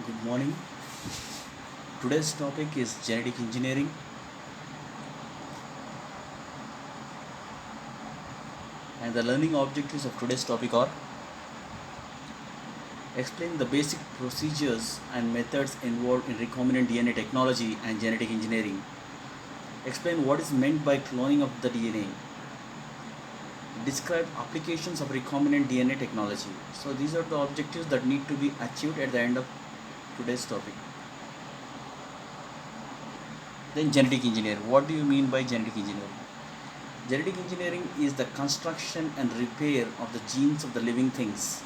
Good morning. Today's topic is genetic engineering, and the learning objectives of today's topic are explain the basic procedures and methods involved in recombinant DNA technology and genetic engineering, explain what is meant by cloning of the DNA, describe applications of recombinant DNA technology. So, these are the objectives that need to be achieved at the end of today's topic. Then, genetic engineering. What do you mean by genetic engineering? Genetic engineering is the construction and repair of the genes of the living things.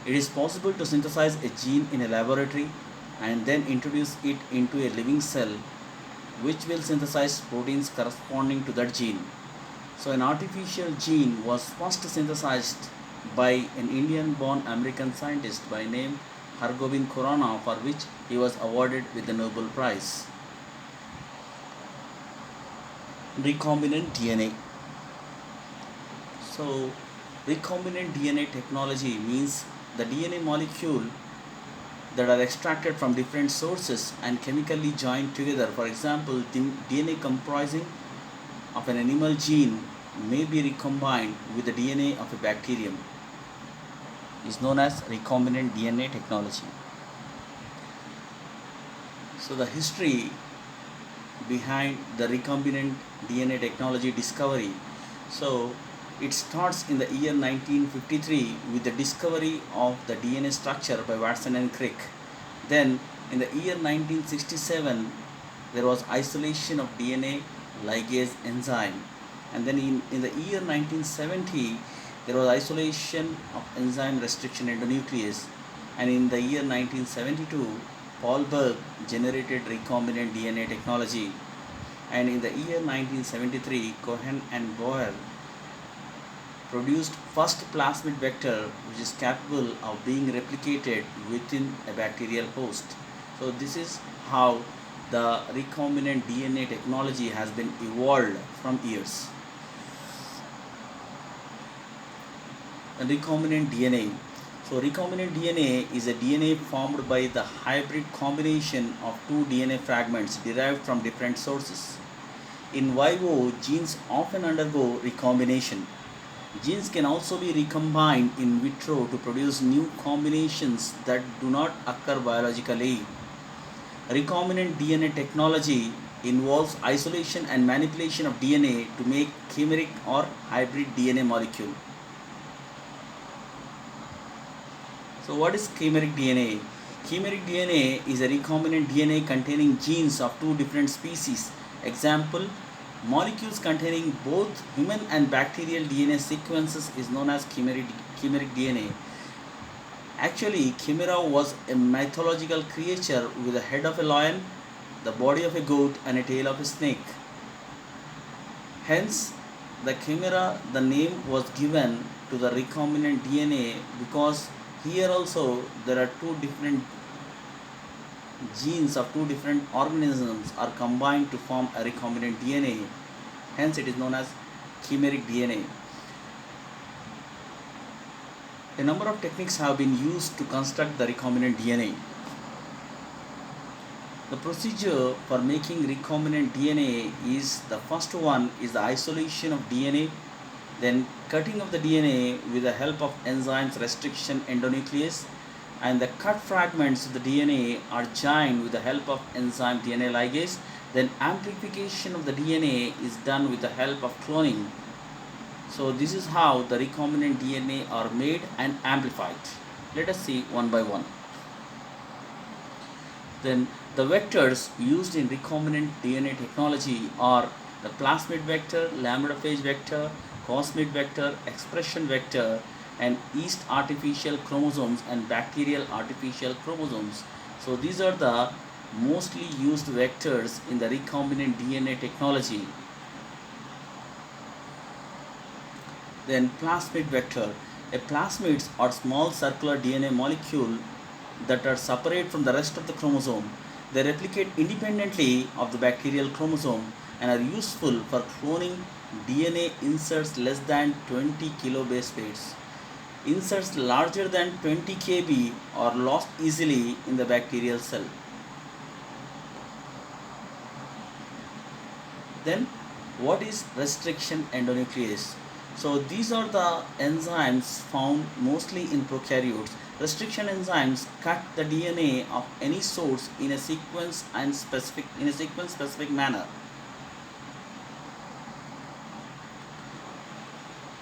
It is possible to synthesize a gene in a laboratory and then introduce it into a living cell, which will synthesize proteins corresponding to that gene. So, an artificial gene was first synthesized by an Indian born American scientist by name Hargobind Khurana, for which he was awarded with the Nobel Prize. Recombinant DNA. So, recombinant DNA technology means the DNA molecule that are extracted from different sources and chemically joined together. For example, the DNA comprising of an animal gene may be recombined with the DNA of a bacterium. It is known as recombinant DNA technology. So, the history behind the recombinant DNA technology discovery. So, it starts in the year 1953 with the discovery of the DNA structure by Watson and Crick. Then, in the year 1967, there was isolation of DNA ligase enzyme. And then in the year 1970, there was isolation of enzyme restriction endonuclease. And in the year 1972, Paul Berg generated recombinant DNA technology. And in the year 1973, Cohen and Boyer produced first plasmid vector which is capable of being replicated within a bacterial host. So this is how the recombinant DNA technology has been evolved from years. And recombinant DNA. So recombinant DNA is a DNA formed by the hybrid combination of two DNA fragments derived from different sources. In vivo, genes often undergo recombination. Genes can also be recombined in vitro to produce new combinations that do not occur biologically. Recombinant DNA technology involves isolation and manipulation of DNA to make chimeric or hybrid DNA molecule. So, what is chimeric DNA? Chimeric DNA is a recombinant DNA containing genes of two different species. Example, molecules containing both human and bacterial DNA sequences is known as chimeric DNA. Actually, chimera was a mythological creature with the head of a lion, the body of a goat, and a tail of a snake. Hence, the chimera, the name was given to the recombinant DNA because here also there are two different genes of two different organisms are combined to form a recombinant DNA. Hence, it is known as chimeric DNA. A number of techniques have been used to construct the recombinant DNA. The procedure for making recombinant DNA is the first one is the isolation of DNA, then cutting of the DNA with the help of enzymes restriction endonuclease, and the cut fragments of the DNA are joined with the help of enzyme DNA ligase. Then amplification of the DNA is done with the help of cloning. So this is how the recombinant DNA are made and amplified. Let us see one by one. Then the vectors used in recombinant DNA technology are the plasmid vector, lambda-phage vector, cosmid vector, expression vector, and yeast artificial chromosomes and bacterial artificial chromosomes. So these are the mostly used vectors in the recombinant DNA technology. Then plasmid vector. A plasmids are small circular DNA molecule that are separate from the rest of the chromosome. They replicate independently of the bacterial chromosome and are useful for cloning DNA inserts less than 20 kilobase pairs. inserts larger than 20 kb are lost easily in the bacterial cell. Then what is restriction endonuclease? So these are the enzymes found mostly in prokaryotes. Restriction enzymes cut the DNA of any source in a sequence specific manner.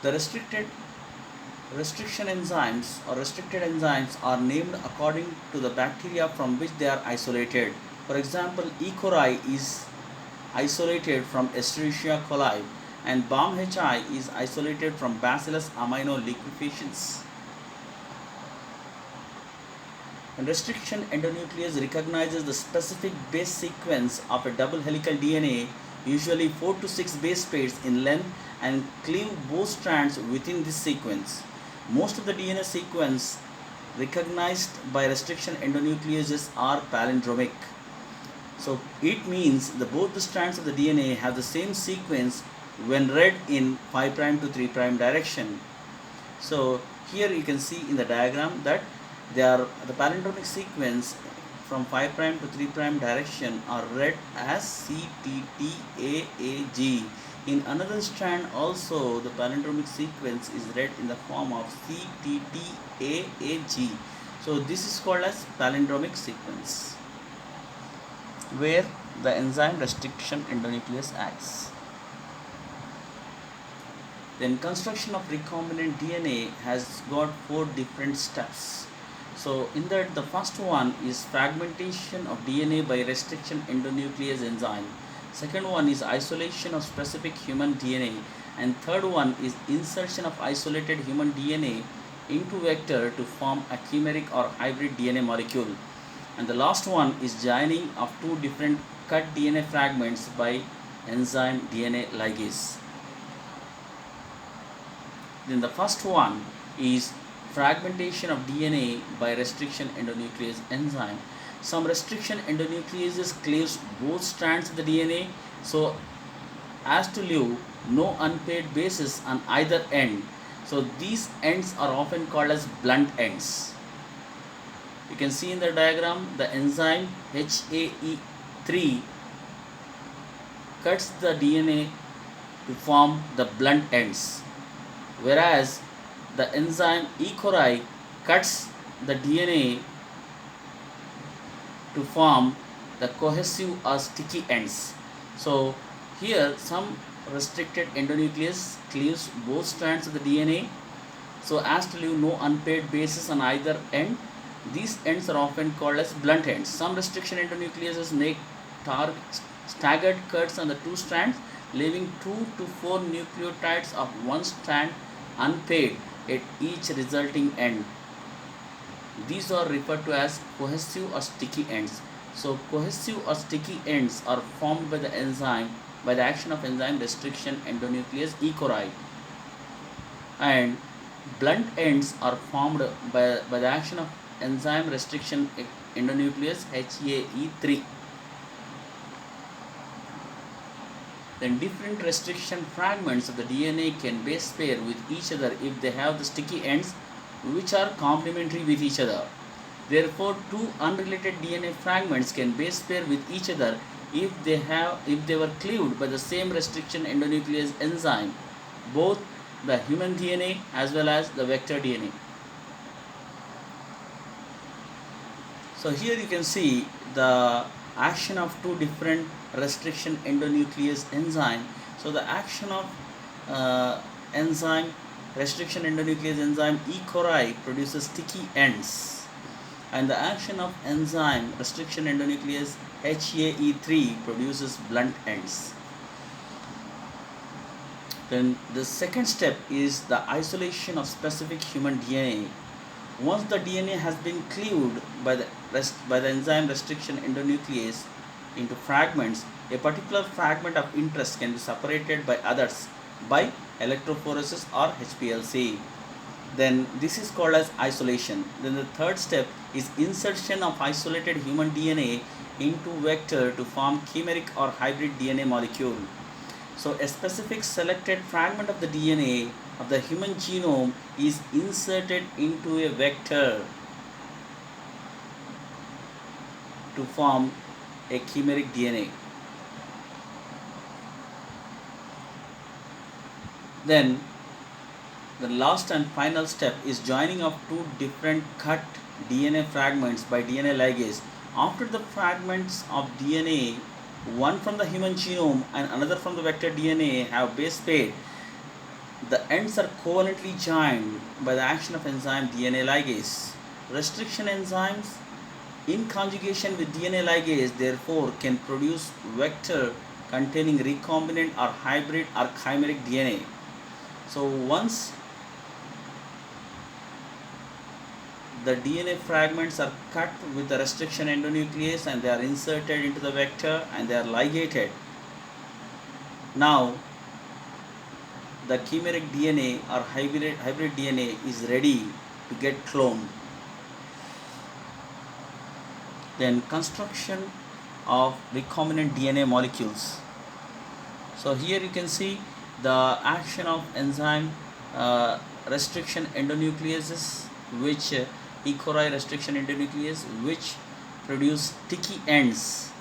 The restriction enzymes or restricted enzymes are named according to the bacteria from which they are isolated. For example, E. coli is isolated from Escherichia coli and BAM-HI is isolated from Bacillus aminoliquefaciens. And restriction endonuclease recognizes the specific base sequence of a double helical DNA, usually 4 to 6 base pairs in length, and cleave both strands within this sequence. Most of the DNA sequence recognized by restriction endonucleases are palindromic. So it means that both the strands of the DNA have the same sequence when read in 5' to 3' direction. So here you can see in the diagram that the palindromic sequence from 5' to 3' direction are read as CTTAAG. In another strand also the palindromic sequence is read in the form of CTTAAG. So this is called as palindromic sequence, where the enzyme restriction endonuclease acts. Then construction of recombinant DNA has got 4 different steps. So in that, the first one is fragmentation of DNA by restriction endonuclease enzyme. Second one is isolation of specific human DNA, and third one is insertion of isolated human DNA into vector to form a chimeric or hybrid DNA molecule. And the last one is joining of 2 different cut DNA fragments by enzyme DNA ligase. Then the first one is fragmentation of DNA by restriction endonuclease enzyme. Some restriction endonucleases cleaves both strands of the DNA so as to leave no unpaired bases on either end. So these ends are often called as blunt ends. You can see in the diagram the enzyme HAE3 cuts the DNA to form the blunt ends, whereas the enzyme E. coli cuts the DNA to form the cohesive or sticky ends. So here some restricted endonuclease cleaves both strands of the DNA so as to leave no unpaired bases on either end. These ends are often called as blunt ends. Some restriction endonucleases make staggered cuts on the 2 strands, leaving 2 to 4 nucleotides of one strand unpaired at each resulting end. These are referred to as cohesive or sticky ends. So cohesive or sticky ends are formed by the action of enzyme restriction endonuclease E. coli, and blunt ends are formed by the action of enzyme restriction endonuclease HAE3. Then different restriction fragments of the DNA can base pair with each other if they have the sticky ends which are complementary with each other. Therefore, 2 unrelated DNA fragments can base pair with each other if they were cleaved by the same restriction endonuclease enzyme, both the human DNA as well as the vector DNA. So here you can see the action of 2 different restriction endonuclease enzyme. So the action of enzyme restriction endonuclease enzyme E. coli produces sticky ends, and the action of enzyme restriction endonuclease HAE3 produces blunt ends. Then the second step is the isolation of specific human DNA. Once the DNA has been cleaved by the enzyme restriction endonuclease into fragments, a particular fragment of interest can be separated by others by electrophoresis or HPLC. Then this is called as isolation. Then the third step is insertion of isolated human DNA into vector to form chimeric or hybrid DNA molecule. So a specific selected fragment of the DNA of the human genome is inserted into a vector to form a chimeric DNA. Then the last and final step is joining of two different cut DNA fragments by DNA ligase. After the fragments of DNA, one from the human genome and another from the vector DNA, have base pair, the ends are covalently joined by the action of enzyme DNA ligase. Restriction enzymes in conjugation with DNA ligase therefore can produce vector containing recombinant or hybrid or chimeric DNA. So once the DNA fragments are cut with the restriction endonuclease and they are inserted into the vector and they are ligated, now the chimeric DNA or hybrid DNA is ready to get cloned. Then construction of recombinant DNA molecules. So here you can see the action of enzyme restriction endonucleases, which E. coli restriction endonuclease, which produce sticky ends.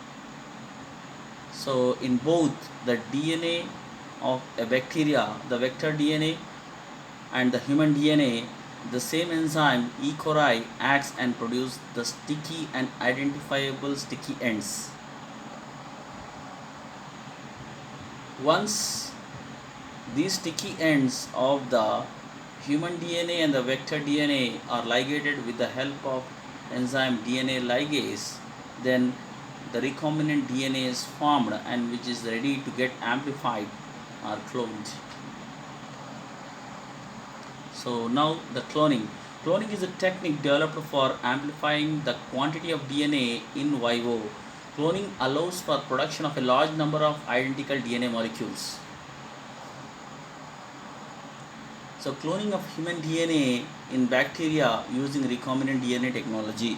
So in both the DNA of a bacteria, the vector DNA, and the human DNA, the same enzyme E. coli acts and produces the sticky and identifiable sticky ends. Once these sticky ends of the human DNA and the vector DNA are ligated with the help of enzyme DNA ligase, then the recombinant DNA is formed and which is ready to get amplified or cloned. So now the cloning. Cloning is a technique developed for amplifying the quantity of DNA in vivo. Cloning allows for production of a large number of identical DNA molecules. So cloning of human DNA in bacteria using recombinant DNA technology.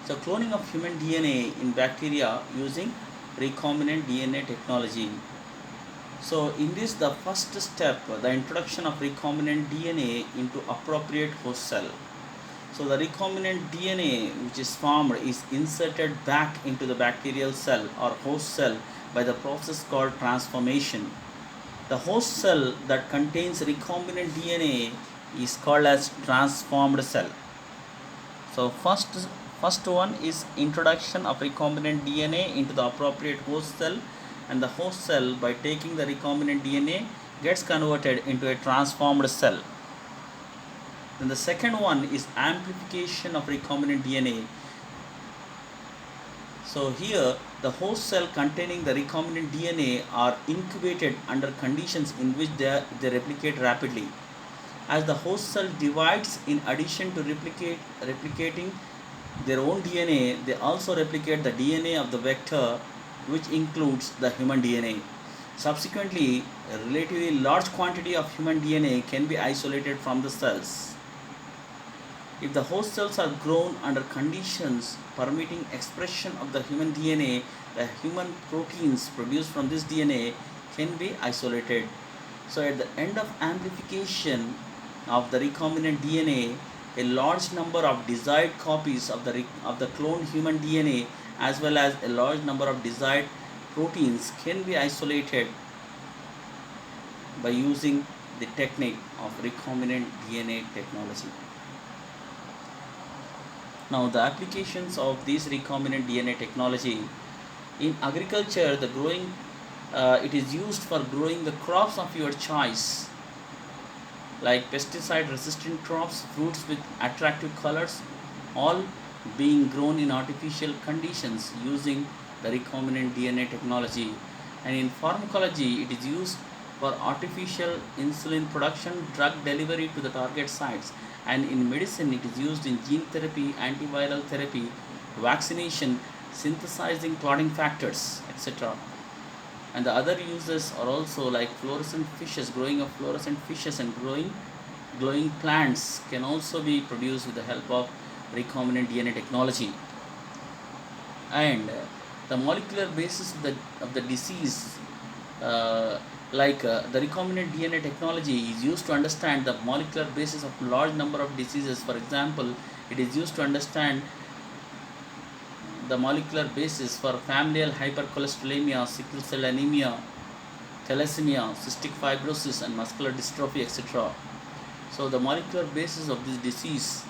So cloning of human DNA in bacteria using recombinant DNA technology. So in this, the first step, the introduction of recombinant DNA into appropriate host cell. So the recombinant DNA which is formed is inserted back into the bacterial cell or host cell by the process called transformation. The host cell that contains recombinant DNA is called as transformed cell. So first one is introduction of recombinant DNA into the appropriate host cell, and the host cell, by taking the recombinant DNA, gets converted into a transformed cell. Then the second one is amplification of recombinant DNA. So here the host cell containing the recombinant DNA are incubated under conditions in which they replicate rapidly. As the host cell divides, in addition to replicating their own DNA, they also replicate the DNA of the vector, which includes the human DNA. Subsequently, a relatively large quantity of human DNA can be isolated from the cells. If the host cells are grown under conditions permitting expression of the human DNA, the human proteins produced from this DNA can be isolated. So at the end of amplification of the recombinant DNA, a large number of desired copies of the cloned human DNA as well as a large number of desired proteins can be isolated by using the technique of recombinant DNA technology. Now the applications of this recombinant DNA technology in agriculture, it is used for growing the crops of your choice, like pesticide resistant crops, fruits with attractive colors, all being grown in artificial conditions using the recombinant DNA technology. And in pharmacology, it is used for artificial insulin production, drug delivery to the target sites, and in medicine it is used in gene therapy, antiviral therapy, vaccination, synthesizing clotting factors, etc. And the other uses are also like fluorescent fishes, growing of fluorescent fishes and glowing plants can also be produced with the help of recombinant DNA technology. And the molecular basis of the disease The recombinant DNA technology is used to understand the molecular basis of large number of diseases. For example, it is used to understand the molecular basis for familial hypercholesterolemia, sickle cell anemia, thalassemia, cystic fibrosis, and muscular dystrophy, etc. So, the molecular basis of this disease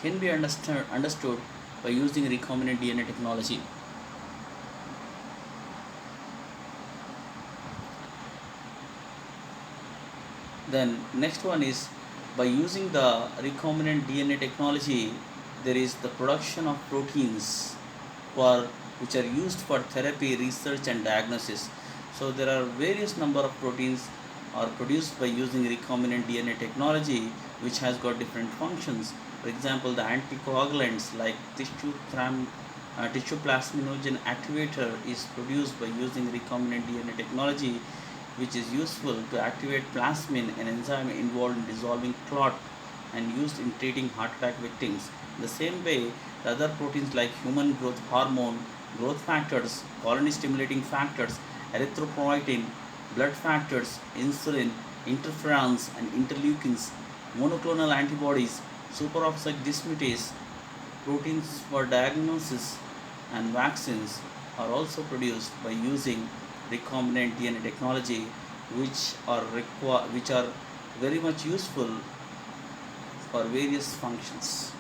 can be understood by using recombinant DNA technology. Then next one is, by using the recombinant DNA technology, there is the production of proteins for which are used for therapy, research, and diagnosis. So there are various number of proteins are produced by using recombinant DNA technology, which has got different functions. For example, the anticoagulants like tissue plasminogen activator is produced by using recombinant DNA technology, which is useful to activate plasmin, an enzyme involved in dissolving clot and used in treating heart attack victims. In the same way, the other proteins like human growth hormone, growth factors, colony stimulating factors, erythropoietin, blood factors, insulin, interferons, and interleukins, monoclonal antibodies, superoxide dismutase, proteins for diagnosis, and vaccines are also produced by using recombinant DNA technology, which are very much useful for various functions.